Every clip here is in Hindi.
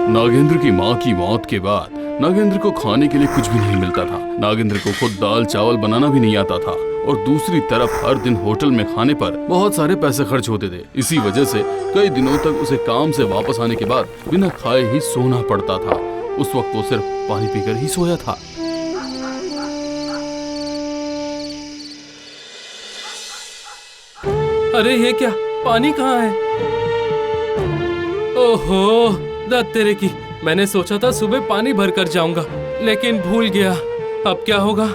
नागेंद्र की माँ की मौत के बाद नागेंद्र को खाने के लिए कुछ भी नहीं मिलता था। नागेंद्र को खुद दाल चावल बनाना भी नहीं आता था और दूसरी तरफ हर दिन होटल में खाने पर बहुत सारे पैसे खर्च होते थे। इसी वजह से कई दिनों तक उसे काम से वापस आने के बाद बिना खाए ही सोना पड़ता था। उस वक्त वो सिर्फ पानी पीकर ही सोया था। अरे ये क्या, पानी कहाँ है? ओहो, दत्त तेरे की, मैंने सोचा था सुबह पानी भर कर जाऊंगा, लेकिन भूल गया। अब क्या होगा?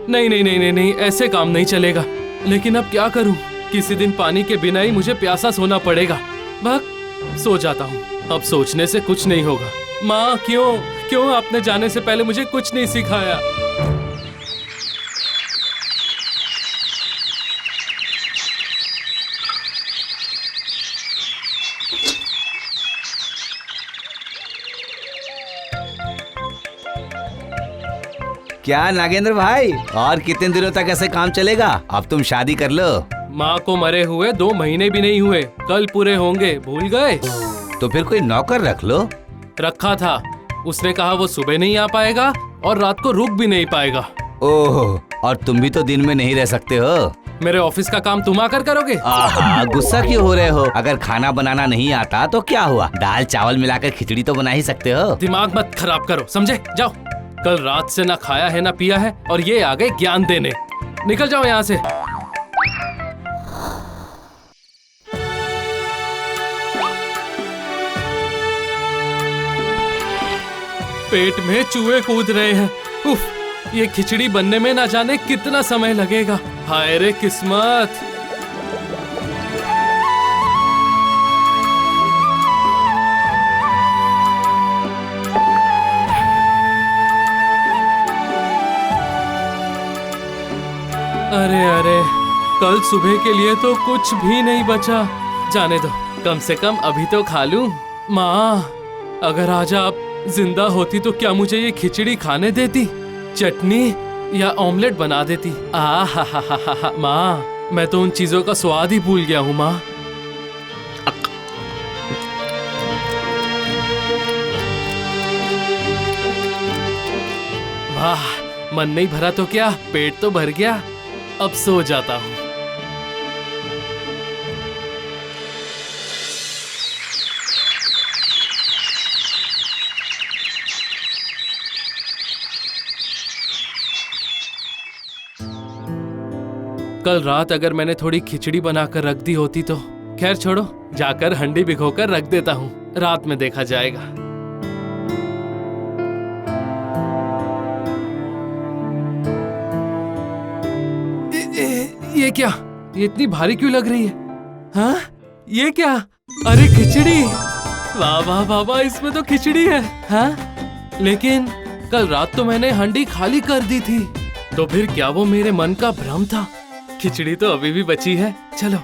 नहीं नहीं नहीं नहीं नहीं, ऐसे काम नहीं चलेगा। लेकिन अब क्या करूं? किसी दिन पानी के बिना ही मुझे प्यासा सोना पड़ेगा। भाग, सो जाता हूं। अब सोचने से कुछ नहीं होगा। माँ, क्यों आपने जाने से पहले मुझे कुछ नहीं सिखाया? क्या नागेंद्र भाई, और कितने दिनों तक ऐसे काम चलेगा? अब तुम शादी कर लो। माँ को मरे हुए 2 महीने भी नहीं हुए, कल पूरे होंगे, भूल गए? तो फिर कोई नौकर रख लो। रखा था, उसने कहा वो सुबह नहीं आ पाएगा और रात को रुक भी नहीं पाएगा। ओह, और तुम भी तो दिन में नहीं रह सकते हो। मेरे ऑफिस का काम तुम आकर करोगे? आहा, गुस्सा क्यों हो रहे हो? अगर खाना बनाना नहीं आता तो क्या हुआ, दाल चावल मिलाकर खिचड़ी तो बना ही सकते हो। दिमाग मत खराब करो, समझे? जाओ, कल रात से ना खाया है ना पिया है और ये आ गए ज्ञान देने। निकल जाओ यहाँ से। पेट में चूहे कूद रहे हैं। उफ, ये खिचड़ी बनने में ना जाने कितना समय लगेगा। हाय रे किस्मत। अरे अरे, कल सुबह के लिए तो कुछ भी नहीं बचा। जाने दो, कम से कम अभी तो खा लूं। माँ, अगर आज आप जिंदा होती तो क्या मुझे ये खिचड़ी खाने देती? चटनी या ऑमलेट बना देती। हा माँ, मैं तो उन चीजों का स्वाद ही भूल गया हूँ माँ। वाह, मन नहीं भरा तो क्या, पेट तो भर गया। अब सो जाता हूँ। कल रात अगर मैंने थोड़ी खिचड़ी बनाकर रख दी होती तो, खैर छोड़ो, जाकर हंडी भिगोकर रख देता हूँ, रात में देखा जाएगा। ये क्या, ये इतनी भारी क्यों लग रही है? हाँ, ये क्या? अरे खिचड़ी! वाह वाह बाबा, इसमें तो खिचड़ी है। हाँ, लेकिन कल रात तो मैंने हंडी खाली कर दी थी, तो फिर क्या वो मेरे मन का भ्रम था? खिचड़ी तो अभी भी बची है। चलो,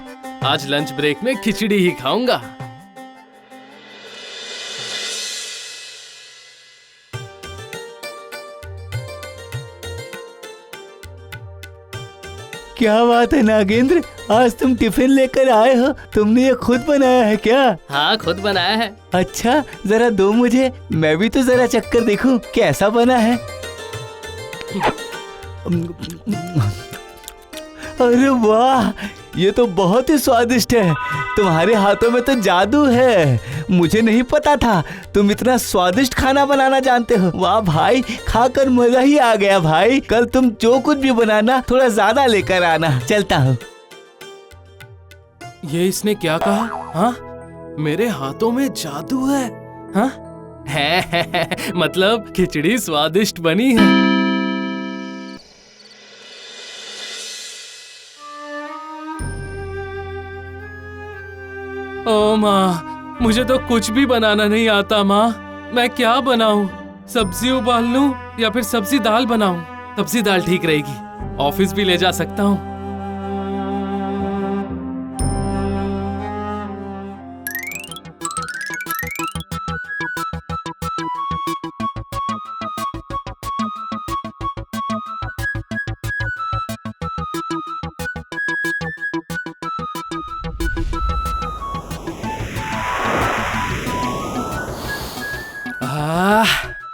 आज लंच ब्रेक में खिचड़ी ही खाऊंगा। क्या बात है नागेंद्र, आज तुम टिफिन लेकर आए हो। तुमने ये खुद बनाया है क्या? हाँ, खुद बनाया है। अच्छा, जरा दो मुझे, मैं भी तो जरा चखकर देखूं कैसा बना है। अरे वाह, ये तो बहुत ही स्वादिष्ट है। तुम्हारे हाथों में तो जादू है। मुझे नहीं पता था तुम इतना स्वादिष्ट खाना बनाना जानते हो। वाह भाई, खाकर मजा ही आ गया भाई। कल तुम जो कुछ भी बनाना थोड़ा ज्यादा लेकर आना। चलता हूँ। ये इसने क्या कहा? हाँ, मेरे हाथों में जादू है। हाँ, है मतलब खिचड़ी स्वादिष्ट बनी है। ओ माँ, मुझे तो कुछ भी बनाना नहीं आता माँ। मैं क्या बनाऊं? सब्जी उबाल लूं या फिर सब्जी दाल बनाऊं? सब्जी दाल ठीक रहेगी, ऑफिस भी ले जा सकता हूँ।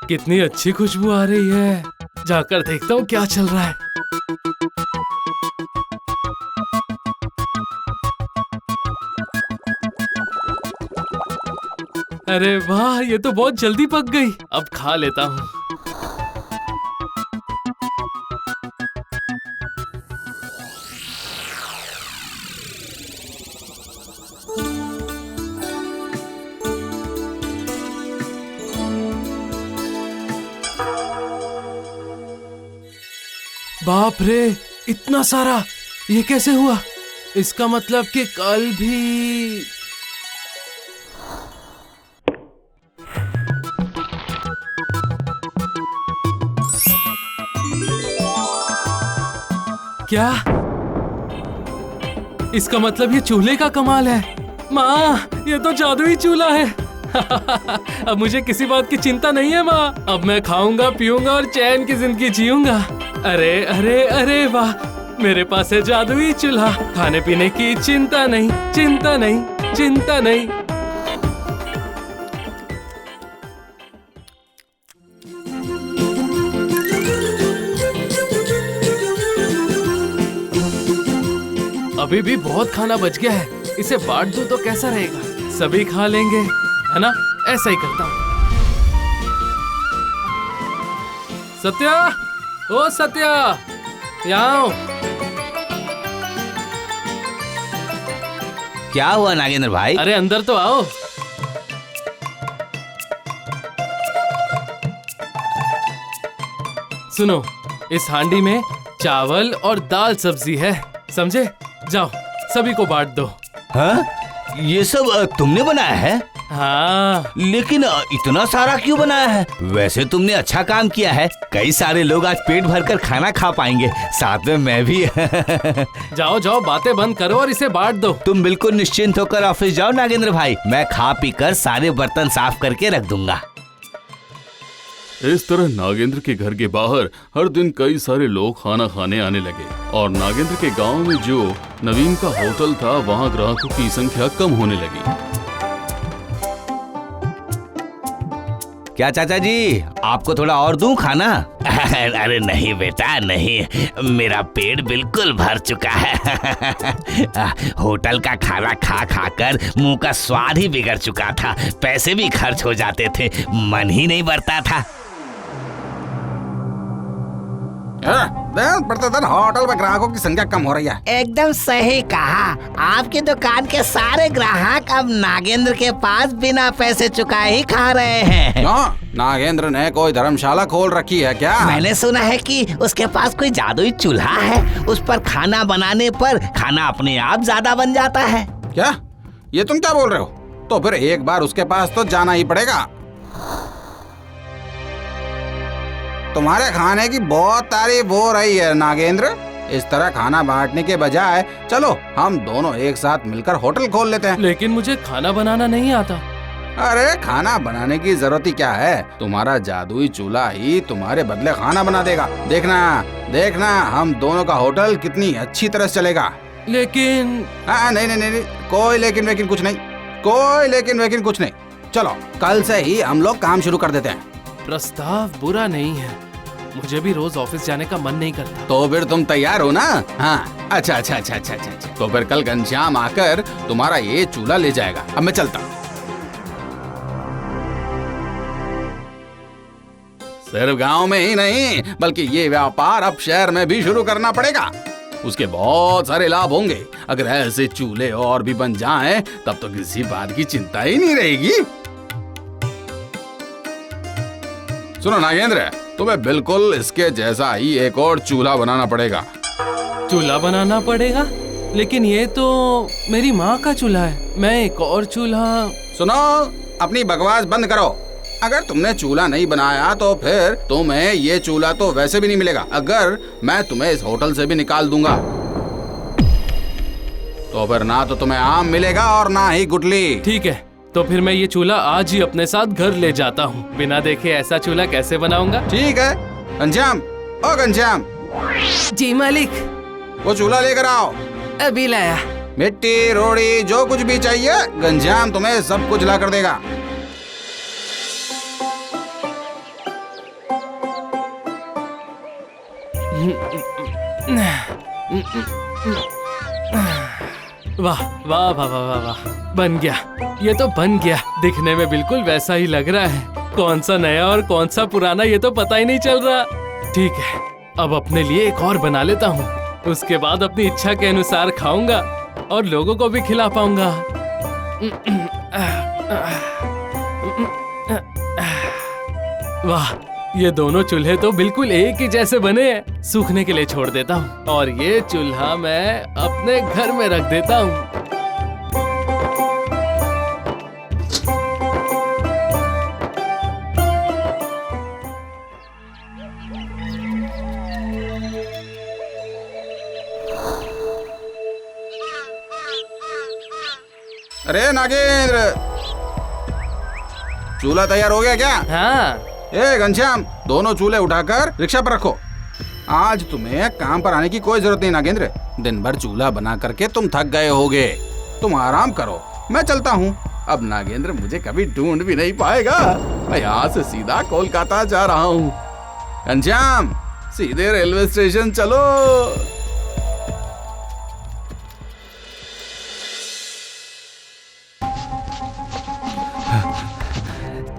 कितनी अच्छी खुशबू आ रही है। जाकर देखता हूँ क्या चल रहा है। अरे वाह, ये तो बहुत जल्दी पक गई। अब खा लेता हूँ। बाप रे, इतना सारा! ये कैसे हुआ? इसका मतलब कि कल भी। क्या? इसका मतलब ये चूल्हे का कमाल है। माँ, ये तो जादुई चूल्हा है। अब मुझे किसी बात की चिंता नहीं है माँ। अब मैं खाऊंगा, पीऊंगा और चैन की जिंदगी जीऊंगा। अरे अरे अरे वाह, मेरे पास है जादुई चूल्हा। खाने पीने की चिंता नहीं, चिंता नहीं, चिंता नहीं। अभी भी बहुत खाना बच गया है। इसे बांट दूं तो कैसा रहेगा? सभी खा लेंगे, है ना? ऐसा ही करता हूँ। सत्या, ओ सत्या, यहाँ आओ। क्या हुआ नागेंद्र भाई? अरे अंदर तो आओ। सुनो, इस हांडी में चावल और दाल सब्जी है, समझे? जाओ, सभी को बांट दो। हाँ? ये सब तुमने बनाया है? हाँ। लेकिन इतना सारा क्यों बनाया है? वैसे तुमने अच्छा काम किया है। कई सारे लोग आज पेट भरकर खाना खा पाएंगे, साथ में मैं भी। जाओ जाओ, बातें बंद करो और इसे बांट दो। तुम बिल्कुल निश्चिंत होकर ऑफिस जाओ नागेंद्र भाई। मैं खा पी कर सारे बर्तन साफ करके रख दूंगा। इस तरह नागेंद्र के घर के बाहर हर दिन कई सारे लोग खाना खाने आने लगे और नागेंद्र के गांव में जो नवीन का होटल था वहां ग्राहकों की संख्या कम होने लगी। क्या चाचा जी, आपको थोड़ा और दूं खाना? अरे नहीं बेटा नहीं, मेरा पेट बिल्कुल भर चुका है। होटल का खाना खा खा कर मुंह का स्वाद ही बिगड़ चुका था। पैसे भी खर्च हो जाते थे, मन ही नहीं भरता था। प्रतिदिन होटल में ग्राहकों की संख्या कम हो रही है। एकदम सही कहा। आपकी दुकान के सारे ग्राहक अब नागेंद्र के पास बिना पैसे चुकाए ही खा रहे हैं। क्यों? नागेंद्र ने कोई धर्मशाला खोल रखी है क्या? मैंने सुना है कि उसके पास कोई जादुई चूल्हा है। उस पर खाना बनाने पर खाना अपने आप ज्यादा बन जाता है। क्या? ये तुम क्या बोल रहे हो? तो फिर एक बार उसके पास तो जाना ही पड़ेगा। तुम्हारे खाने की बहुत तारीफ हो रही है नागेंद्र। इस तरह खाना बांटने के बजाय चलो हम दोनों एक साथ मिलकर होटल खोल लेते हैं। लेकिन मुझे खाना बनाना नहीं आता। अरे खाना बनाने की जरूरत ही क्या है? तुम्हारा जादुई चूल्हा ही तुम्हारे बदले खाना बना देगा। देखना देखना, हम दोनों का होटल कितनी अच्छी तरह से चलेगा। लेकिन नहीं नहीं नहीं, कोई लेकिन वेकिन कुछ नहीं, कोई लेकिन वेकिन कुछ नहीं। चलो कल से ही हम लोग काम शुरू कर देते हैं। प्रस्ताव बुरा नहीं है, मुझे भी रोज ऑफिस जाने का मन नहीं करता। तो फिर तुम तैयार हो ना? हाँ, अच्छा अच्छा अच्छा अच्छा अच्छा। तो फिर कल घनश्याम आकर तुम्हारा ये चूल्हा ले जाएगा। अब मैं चलता हूँ। सिर्फ गांव में ही नहीं बल्कि ये व्यापार अब शहर में भी शुरू करना पड़ेगा। उसके बहुत सारे लाभ होंगे। अगर ऐसे चूल्हे और भी बन जाएं, तब तो किसी बात की चिंता ही नहीं रहेगी। सुनो नागेंद्र, तुम्हें बिल्कुल इसके जैसा ही एक और चूल्हा बनाना पड़ेगा। चूल्हा बनाना पड़ेगा? लेकिन ये तो मेरी माँ का चूल्हा है। मैं एक और चूल्हा। सुनो, अपनी बकवास बंद करो। अगर तुमने चूल्हा नहीं बनाया तो फिर तुम्हें ये चूल्हा तो वैसे भी नहीं मिलेगा। अगर मैं तुम्हें इस होटल से भी निकाल दूंगा तो फिर ना तो तुम्हें आम मिलेगा और ना ही गुटली। ठीक है, तो फिर मैं ये चूल्हा आज ही अपने साथ घर ले जाता हूँ। बिना देखे ऐसा चूल्हा कैसे बनाऊंगा? ठीक है घनश्याम, ओ घनश्याम। जी मालिक। वो चूल्हा लेकर आओ। अभी लाया। मिट्टी रोड़ी जो कुछ भी चाहिए घनश्याम तुम्हें सब कुछ ला कर देगा। वाह वाह वाह वाह वाह वाह, बन गया। ये तो बन गया, दिखने में बिल्कुल वैसा ही लग रहा है। कौन सा नया और कौन सा पुराना ये तो पता ही नहीं चल रहा। ठीक है, अब अपने लिए एक और बना लेता हूँ। उसके बाद अपनी इच्छा के अनुसार खाऊंगा और लोगों को भी खिला पाऊंगा। वाह, ये दोनों चूल्हे तो बिल्कुल एक ही जैसे बने हैं। सूखने के लिए छोड़ देता हूँ और ये चूल्हा मैं अपने घर में रख देता हूँ। अरे नागेंद्र, चूल्हा तैयार हो गया क्या? हाँ। ए घनश्याम, दोनों चूल्हे उठाकर रिक्शा पर रखो। आज तुम्हें काम पर आने की कोई जरूरत नहीं नागेंद्र। दिन भर चूल्हा बना करके तुम थक गए होगे। तुम आराम करो, मैं चलता हूँ। अब नागेंद्र मुझे कभी ढूंढ भी नहीं पाएगा। मैं यहाँ से सीधा कोलकाता जा रहा हूँ। घनश्याम, सीधे रेलवे स्टेशन चलो।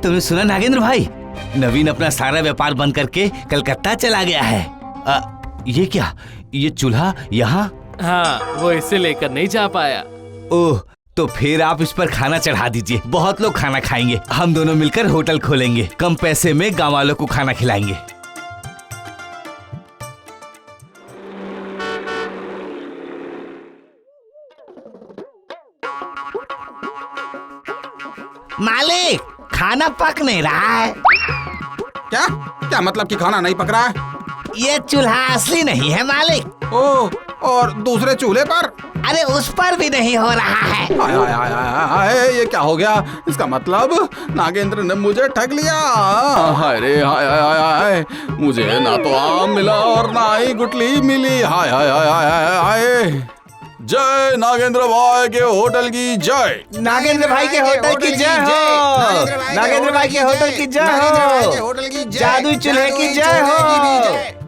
तुमने सुना नागेंद्र भाई, नवीन अपना सारा व्यापार बंद करके कलकत्ता चला गया है। ये क्या, ये चूल्हा यहाँ? हाँ, वो इसे लेकर नहीं जा पाया। ओह, तो फिर आप इस पर खाना चढ़ा दीजिए। बहुत लोग खाना खाएंगे। हम दोनों मिलकर होटल खोलेंगे, कम पैसे में गांव वालों को खाना खिलाएंगे। मालिक, खाना पक नहीं रहा है। क्या क्या मतलब कि खाना नहीं पक रहा है? ये चूल्हा असली नहीं है मालिक। ओह, और दूसरे चूल्हे पर? अरे उस पर भी नहीं हो रहा है। हाय हाय हाय हाय हाय, ये क्या हो गया? इसका मतलब नागेंद्र ने मुझे ठग लिया। हाय रे हाय हाय हाय हाय, मुझे ना तो आम मिला और ना ही गुटली मिली। हाय हाय हाय हाय हाय। जय नागेंद्र भाई के होटल की जय। नागेंद्र भाई के होटल की जय हो। नागेंद्र भाई के होटल की जय हो। जादुई चूल्हे की जय हो।